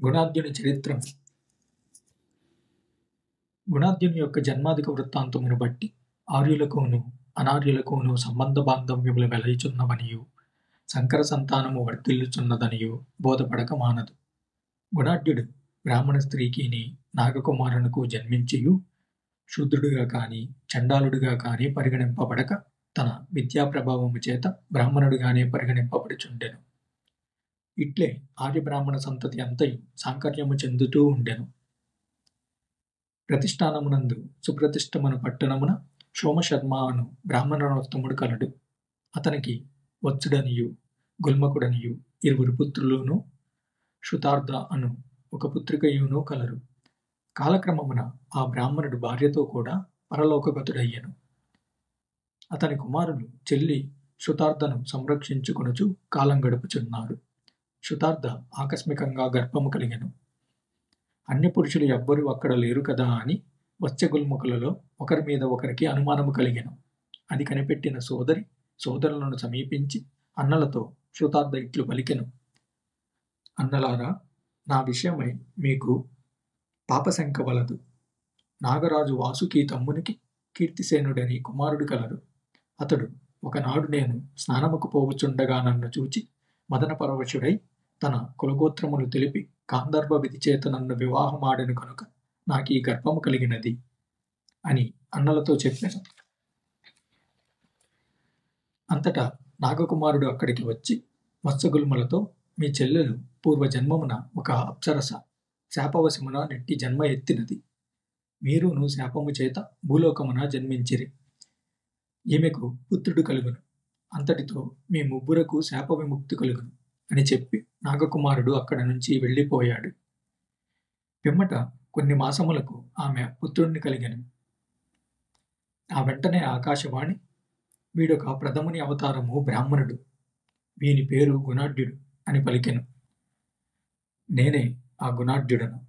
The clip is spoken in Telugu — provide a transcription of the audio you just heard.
గుణాఢ్యుని చరిత్ర. గుణాఢ్యుని యొక్క జన్మాధిక వృత్తాంతమును బట్టి ఆర్యులకును అనార్యులకును సంబంధ బాంధవ్యములు వెలయుచున్నవనియు సంకర సంతానము వర్ధిల్లుచున్నదనియు బోధపడక మానదు. గుణాఢ్యుడు బ్రాహ్మణ స్త్రీకిని నాగకుమారునకు జన్మించియు శూద్రుడుగా కాని చండాలుడుగా కాని పరిగణింపబడక తన విద్యా ప్రభావము చేత బ్రాహ్మణుడుగానే పరిగణింపబడుచుండెను. ఇట్లే ఆర్యబ్రాహ్మణ సంతతి అంతయు సాంకర్యము చెందుతూ ఉండెను. ప్రతిష్టానమునందు సుప్రతిష్టమను పట్టణమున సోమశర్మ అను బ్రాహ్మణోత్తముడు కలడు. అతనికి వత్సుడనియు గుల్మకుడనియు ఇరువురు పుత్రులును శుతార్థ అను ఒక పుత్రికయును కలరు. కాలక్రమమున ఆ బ్రాహ్మణుడు భార్యతో కూడా పరలోకగతుడయ్యెను. అతని కుమారులు చెల్లి శుతార్థను సంరక్షించుకొనుచు కాలం గడుపుచున్నాడు. శుతార్థ ఆకస్మికంగా గర్భము కలిగెను. అన్య పురుషులు ఎవ్వరూ అక్కడ లేరు కదా అని వత్స్యగుల్ముఖులలో ఒకరి మీద ఒకరికి అనుమానము కలిగెను. అది కనిపెట్టిన సోదరులను సమీపించి అన్నలతో శుతార్థ ఇట్లు పలికెను: అన్నలారా, నా విషయమై మీకు పాపశంక వలదు. నాగరాజు వాసుకి తమ్మునికి కీర్తిసేనుడని కుమారుడు కలరు. అతడు ఒకనాడు నేను స్నానముకు పోవుచుండగా నన్ను చూచి మదన పరవశుడై తన కులగోత్రములు తెలిపి గాంధర్వ విధి చేత నన్ను వివాహమాడెను కనుక నాకీ గర్భము కలిగినది అని అన్నలతో చెప్పాను. అంతటా నాగకుమారుడు అక్కడికి వచ్చి వత్సగుల్మలతో, మీ చెల్లెలు పూర్వజన్మమున ఒక అప్సరస శాపవశమున నెట్టి జన్మ ఎత్తినది. మీరును శాపము చేత భూలోకమున జన్మించిరి. ఈమెకు పుత్రుడు కలుగును. అంతటితో మీ ముగ్గురకు శాప విముక్తి కలుగును అని చెప్పి నాగకుమారుడు అక్కడి నుంచి వెళ్ళిపోయాడు. పిమ్మట కొన్ని మాసములకు ఆమె పుత్రుణ్ణి కలిగెను. ఆ వెంటనే ఆకాశవాణి, వీడొక ప్రథముని అవతారము బ్రాహ్మణుడు, వీని పేరు గుణాఢ్యుడు అని పలికెను. నేనే ఆ గుణాఢ్యుడను.